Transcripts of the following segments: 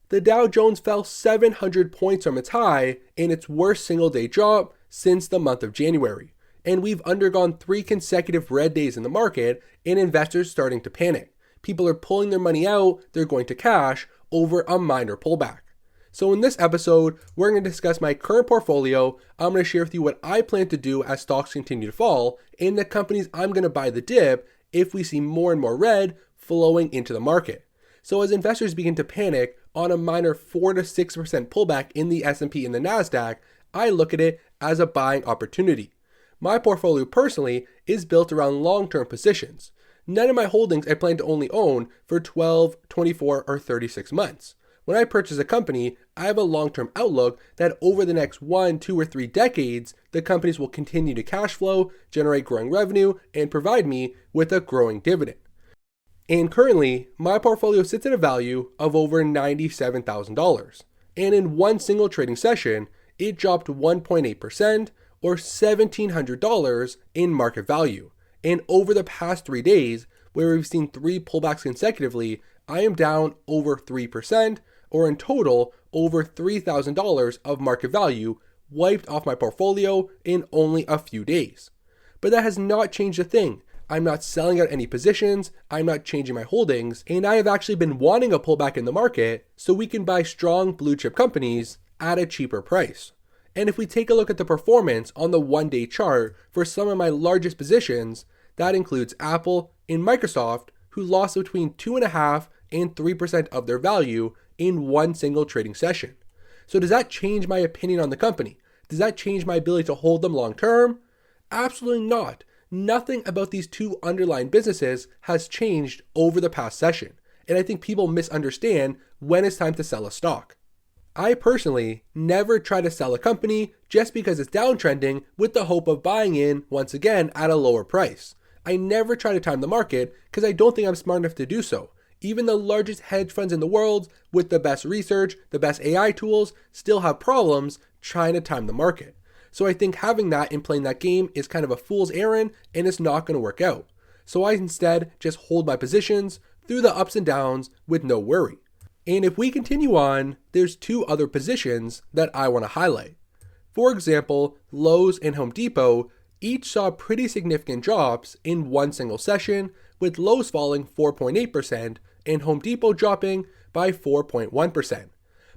the Dow Jones fell 700 points from its high in its worst single-day drop since the month of January. And we've undergone 3 consecutive red days in the market and investors starting to panic. People are pulling their money out, they're going to cash over a minor pullback. So in this episode, we're going to discuss my current portfolio. I'm going to share with you what I plan to do as stocks continue to fall and the companies I'm going to buy the dip if we see more and more red flowing into the market. So as investors begin to panic on a minor 4 to 6% pullback in the S&P and the NASDAQ, I look at it as a buying opportunity. My portfolio personally is built around long-term positions. None of my holdings I plan to only own for 12, 24, or 36 months. When I purchase a company, I have a long-term outlook that over the next 1, 2, or 3 decades, the companies will continue to cash flow, generate growing revenue, and provide me with a growing dividend. And currently, my portfolio sits at a value of over $97,000. And in one single trading session, it dropped 1.8% or $1,700 in market value. And over the past 3 days, where we've seen 3 pullbacks consecutively, I am down over 3%, or in total, over $3,000 of market value wiped off my portfolio in only a few days. But that has not changed a thing. I'm not selling out any positions, I'm not changing my holdings, and I have actually been wanting a pullback in the market so we can buy strong blue chip companies at a cheaper price. And if we take a look at the performance on the 1-day chart for some of my largest positions, that includes Apple and Microsoft, who lost between 2.5% and 3% of their value in one single trading session. So does that change my opinion on the company? Does that change my ability to hold them long term? Absolutely not. Nothing about these 2 underlying businesses has changed over the past session. And I think people misunderstand when it's time to sell a stock. I personally never try to sell a company just because it's downtrending with the hope of buying in once again at a lower price. I never try to time the market because I don't think I'm smart enough to do so. Even the largest hedge funds in the world with the best research, the best AI tools, still have problems trying to time the market. So I think having that and playing that game is kind of a fool's errand and it's not going to work out. So I instead just hold my positions through the ups and downs with no worry. And if we continue on, there's 2 other positions that I want to highlight. For example, Lowe's and Home Depot each saw pretty significant drops in one single session, with Lowe's falling 4.8% and Home Depot dropping by 4.1%.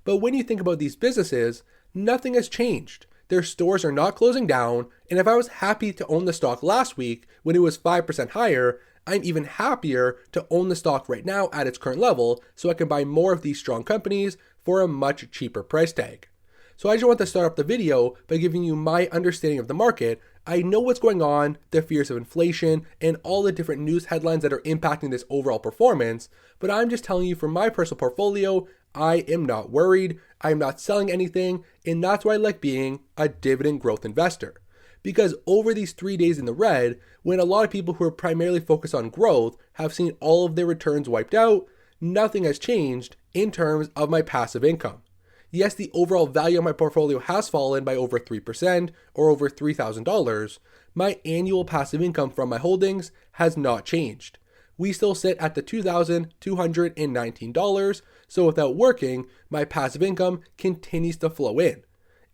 But when you think about these businesses, nothing has changed. Their stores are not closing down, and if I was happy to own the stock last week when it was 5% higher, I'm even happier to own the stock right now at its current level so I can buy more of these strong companies for a much cheaper price tag. So I just want to start off the video by giving you my understanding of the market. I know what's going on, the fears of inflation, and all the different news headlines that are impacting this overall performance, but I'm just telling you from my personal portfolio, I am not worried, I'm not selling anything, and that's why I like being a dividend growth investor. Because over these 3 days in the red, when a lot of people who are primarily focused on growth have seen all of their returns wiped out, nothing has changed in terms of my passive income. Yes, the overall value of my portfolio has fallen by over 3% or over $3,000. My annual passive income from my holdings has not changed. We still sit at the $2,219, so without working, my passive income continues to flow in.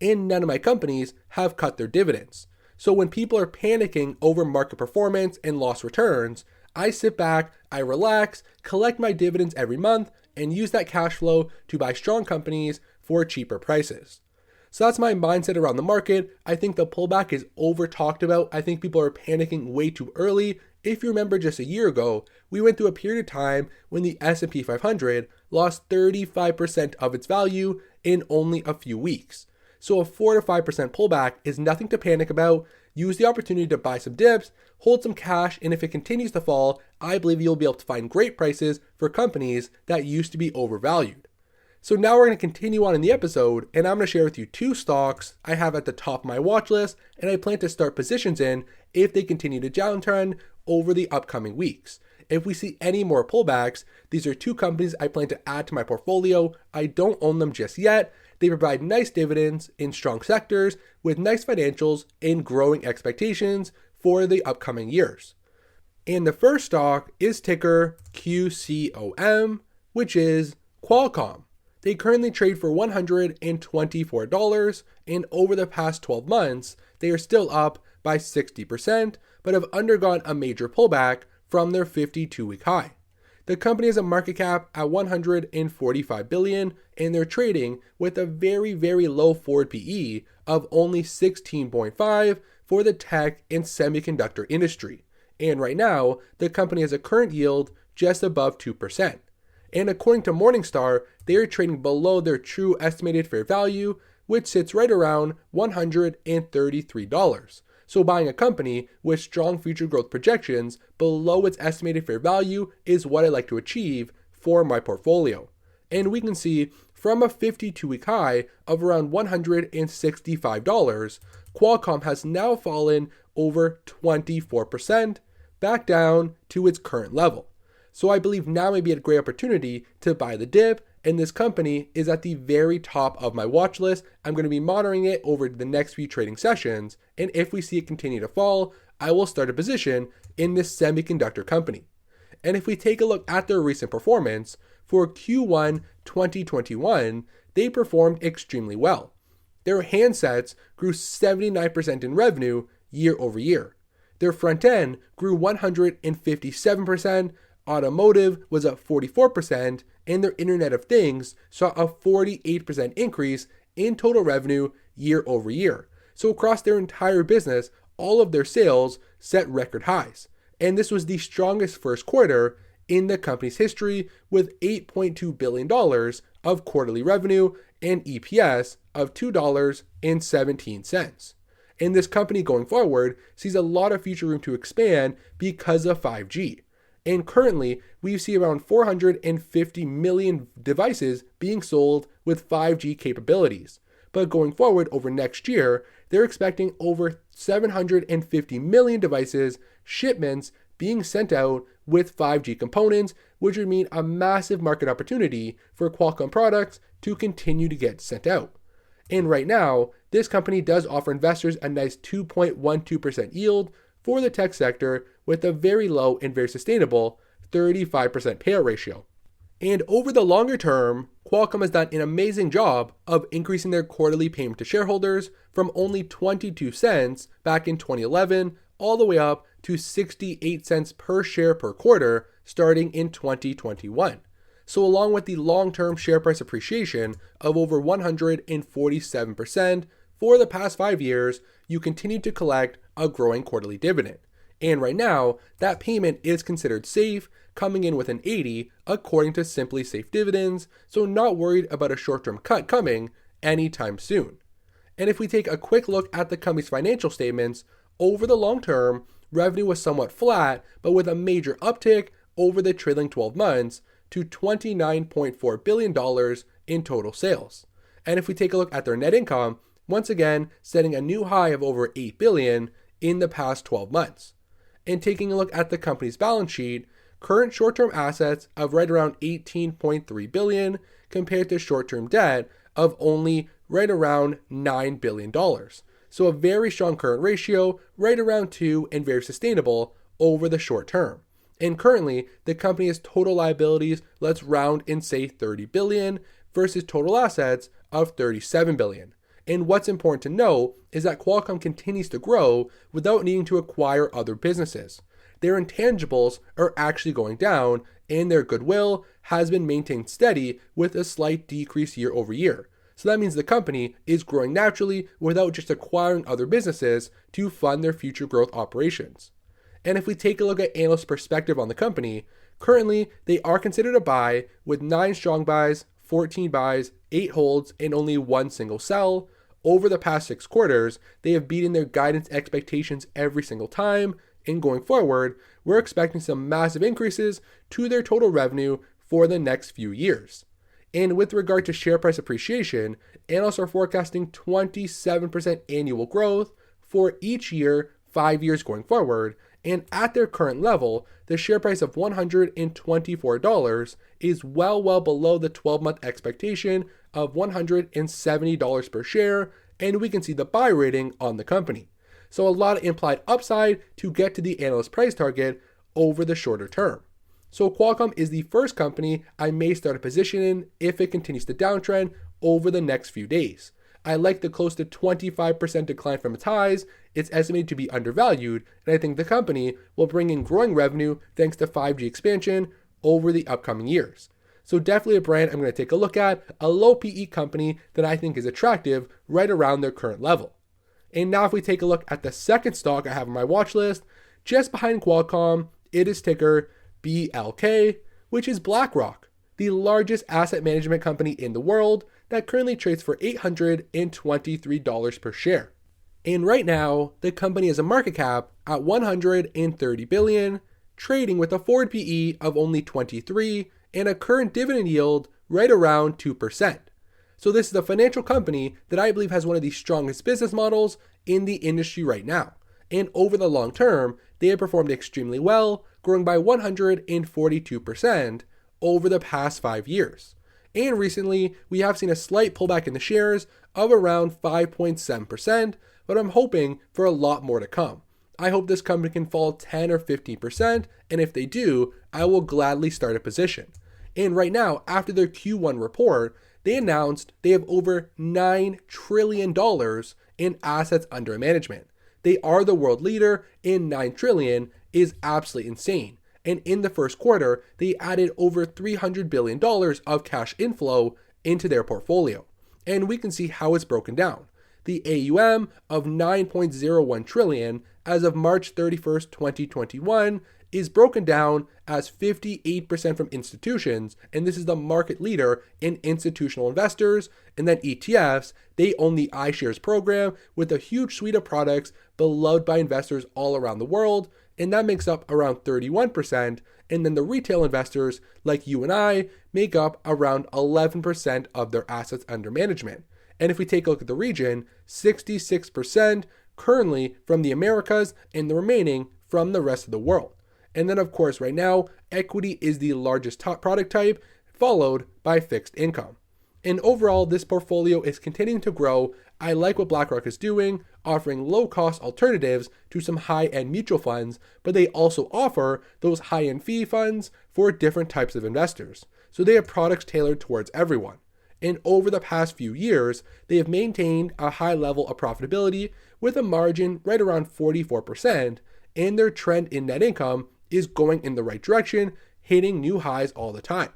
And none of my companies have cut their dividends. So when people are panicking over market performance and lost returns, I sit back, I relax, collect my dividends every month, and use that cash flow to buy strong companies for cheaper prices. So that's my mindset around the market. I think the pullback is over talked about. I think people are panicking way too early. If you remember just a year ago, we went through a period of time when the S&P 500 lost 35% of its value in only a few weeks. So a 4 to 5% pullback is nothing to panic about. Use the opportunity to buy some dips, hold some cash, and if it continues to fall, I believe you'll be able to find great prices for companies that used to be overvalued. So now we're going to continue on in the episode, and I'm going to share with you 2 stocks I have at the top of my watch list, and I plan to start positions in if they continue to downtrend over the upcoming weeks. If we see any more pullbacks, these are 2 companies I plan to add to my portfolio. I don't own them just yet. They provide nice dividends in strong sectors with nice financials and growing expectations for the upcoming years. And the first stock is ticker QCOM, which is Qualcomm. They currently trade for $124, and over the past 12 months, they are still up by 60%, but have undergone a major pullback from their 52-week high. The company has a market cap at $145 billion, and they're trading with a very, very low forward PE of only 16.5 for the tech and semiconductor industry. And right now, the company has a current yield just above 2%. And according to Morningstar, they are trading below their true estimated fair value, which sits right around $133. So buying a company with strong future growth projections below its estimated fair value is what I like to achieve for my portfolio. And we can see from a 52-week high of around $165, Qualcomm has now fallen over 24%, back down to its current level. So I believe now may be a great opportunity to buy the dip, and this company is at the very top of my watch list. I'm going to be monitoring it over the next few trading sessions, and if we see it continue to fall, I will start a position in this semiconductor company. And if we take a look at their recent performance, for Q1 2021, they performed extremely well. Their handsets grew 79% in revenue year over year. Their front end grew 157%, automotive was up 44%, and their Internet of Things saw a 48% increase in total revenue year over year. So across their entire business, all of their sales set record highs. And this was the strongest first quarter in the company's history, with $8.2 billion of quarterly revenue and EPS of $2.17. And this company going forward sees a lot of future room to expand because of 5G. And currently, we see around 450 million devices being sold with 5G capabilities. But going forward over next year, they're expecting over 750 million devices, shipments being sent out with 5G components, which would mean a massive market opportunity for Qualcomm products to continue to get sent out. And right now, this company does offer investors a nice 2.12% yield for the tech sector with a very low and very sustainable 35% payout ratio. And over the longer term, Qualcomm has done an amazing job of increasing their quarterly payment to shareholders from only 22 cents back in 2011 all the way up to 68 cents per share per quarter starting in 2021. So along with the long-term share price appreciation of over 147% for the past 5 years, you continue to collect a growing quarterly dividend. And right now, that payment is considered safe, coming in with an 80 according to Simply Safe Dividends, so not worried about a short-term cut coming anytime soon. And if we take a quick look at the company's financial statements, over the long term, revenue was somewhat flat, but with a major uptick over the trailing 12 months to $29.4 billion in total sales. And if we take a look at their net income, once again, setting a new high of over $8 billion in the past 12 months. And taking a look at the company's balance sheet, current short-term assets of right around $18.3 billion compared to short-term debt of only right around $9 billion. So a very strong current ratio, right around 2, and very sustainable over the short term. And currently, the company has total liabilities, let's round and say $30 billion, versus total assets of $37 billion. And what's important to know is that Qualcomm continues to grow without needing to acquire other businesses. Their intangibles are actually going down, and their goodwill has been maintained steady with a slight decrease year over year. So that means the company is growing naturally without just acquiring other businesses to fund their future growth operations. And if we take a look at analyst perspective on the company, currently they are considered a buy with 9 strong buys, 14 buys, 8 holds, and only 1 single sell. Over the past 6 quarters, they have beaten their guidance expectations every single time, and going forward, we're expecting some massive increases to their total revenue for the next few years. And with regard to share price appreciation, analysts are forecasting 27% annual growth for each year, 5 years going forward, and at their current level, the share price of $124 is well below the 12-month expectation of $170 per share, and we can see the buy rating on the company. So a lot of implied upside to get to the analyst price target over the shorter term. So Qualcomm is the first company I may start a position in if it continues to downtrend over the next few days. I like the close to 25% decline from its highs. It's estimated to be undervalued, and I think the company will bring in growing revenue thanks to 5G expansion over the upcoming years. So definitely a brand I'm going to take a look at, a low PE company that I think is attractive right around their current level. And now if we take a look at the second stock I have on my watch list, just behind Qualcomm, it is ticker BLK, which is BlackRock, the largest asset management company in the world that currently trades for $823 per share. And right now, the company has a market cap at $130 billion, trading with a forward PE of only 23 and a current dividend yield right around 2%. So this is a financial company that I believe has one of the strongest business models in the industry right now. And over the long term, they have performed extremely well, growing by 142% over the past 5 years. And recently, we have seen a slight pullback in the shares of around 5.7%, but I'm hoping for a lot more to come. I hope this company can fall 10 or 15%, and if they do, I will gladly start a position. And right now, after their Q1 report, they announced they have over $9 trillion in assets under management. They are the world leader, and $9 trillion is absolutely insane. And in the first quarter, they added over $300 billion of cash inflow into their portfolio. And we can see how it's broken down. The AUM of $9.01 trillion as of March 31st, 2021 is broken down as 58% from institutions, and this is the market leader in institutional investors. And then ETFs, they own the iShares program with a huge suite of products beloved by investors all around the world, and that makes up around 31%. And then the retail investors, like you and I, make up around 11% of their assets under management. And if we take a look at the region, 66% currently from the Americas and the remaining from the rest of the world. And then of course right now, equity is the largest top product type, followed by fixed income. And overall, this portfolio is continuing to grow. I like what BlackRock is doing, offering low-cost alternatives to some high-end mutual funds, but they also offer those high-end fee funds for different types of investors. So they have products tailored towards everyone. And over the past few years, they have maintained a high level of profitability with a margin right around 44%, and their trend in net income is going in the right direction, hitting new highs all the time.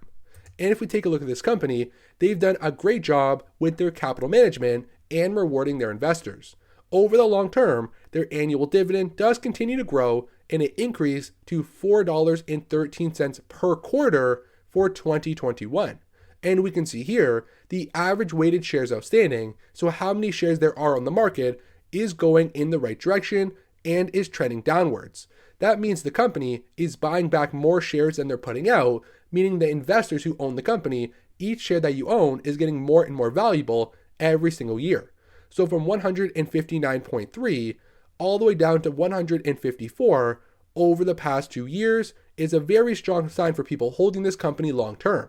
And if we take a look at this company, they've done a great job with their capital management and rewarding their investors. Over the long term, their annual dividend does continue to grow, and it increased to $4.13 per quarter for 2021. And we can see here the average weighted shares outstanding, so how many shares there are on the market, is going in the right direction and is trending downwards. That means the company is buying back more shares than they're putting out, meaning the investors who own the company, each share that you own is getting more and more valuable every single year. So from 159.3 all the way down to 154 over the past 2 years is a very strong sign for people holding this company long term.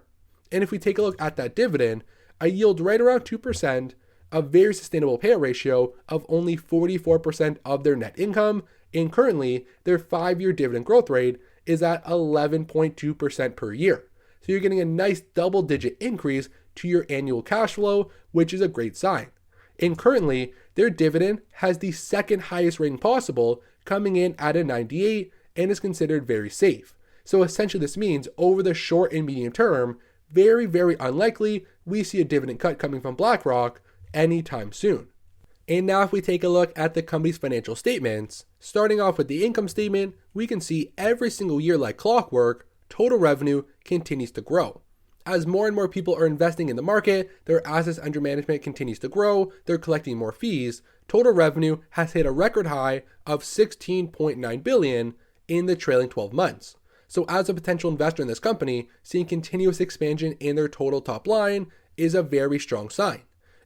And if we take a look at that dividend, a yield right around 2%, a very sustainable payout ratio of only 44% of their net income, and currently their 5-year dividend growth rate is at 11.2% per year. So you're getting a nice double-digit increase to your annual cash flow, which is a great sign. And currently, their dividend has the second highest rating possible, coming in at a 98, and is considered very safe. So essentially this means over the short and medium term, very, very unlikely we see a dividend cut coming from BlackRock anytime soon. And now if we take a look at the company's financial statements, starting off with the income statement, we can see every single year like clockwork, total revenue continues to grow. As more and more people are investing in the market, their assets under management continues to grow, they're collecting more fees, total revenue has hit a record high of $16.9 billion in the trailing 12 months. So as a potential investor in this company, seeing continuous expansion in their total top line is a very strong sign.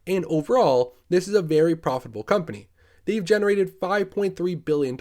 And overall, this is a very profitable company. They've generated $5.3 billion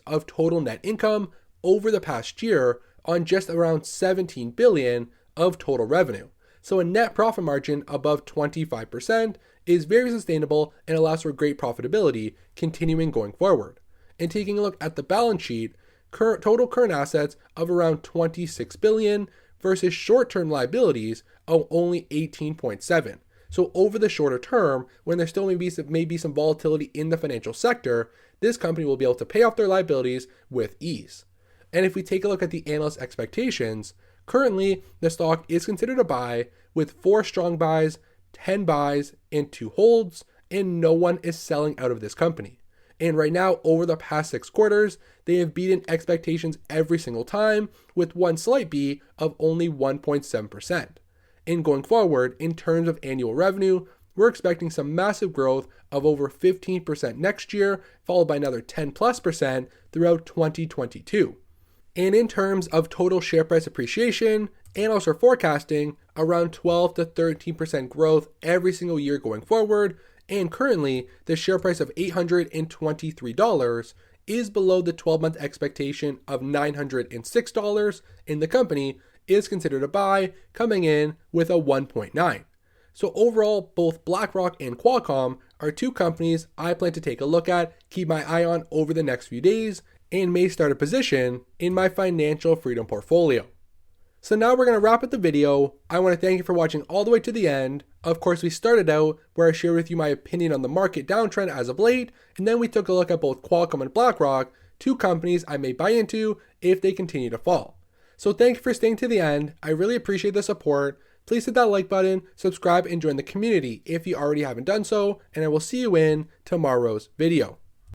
of total net income over the past year on just around $17 billion of total revenue. So a net profit margin above 25% is very sustainable and allows for great profitability continuing going forward. And taking a look at the balance sheet, total current assets of around 26 billion versus short-term liabilities of only 18.7. So over the shorter term, when there still may be some volatility in the financial sector, this company will be able to pay off their liabilities with ease. And if we take a look at the analyst expectations, currently the stock is considered a buy with 4 strong buys, 10 buys, and 2 holds, and no one is selling out of this company. And right now, over the past 6 quarters, they have beaten expectations every single time with one slight beat of only 1.7%. And going forward, in terms of annual revenue, we're expecting some massive growth of over 15% next year, followed by another 10+% throughout 2022. And in terms of total share price appreciation, analysts are forecasting around 12 to 13% growth every single year going forward. And currently, the share price of $823 is below the 12-month expectation of $906, and the company is considered a buy, coming in with a 1.9. So overall, both BlackRock and QCOM are 2 companies I plan to take a look at, keep my eye on over the next few days, and may start a position in my financial freedom portfolio. So now we're going to wrap up the video. I want to thank you for watching all the way to the end. Of course, we started out where I shared with you my opinion on the market downtrend as of late, and then we took a look at both Qualcomm and BlackRock, 2 companies I may buy into if they continue to fall. So thank you for staying to the end. I really appreciate the support. Please hit that like button, subscribe, and join the community if you already haven't done so, and I will see you in tomorrow's video.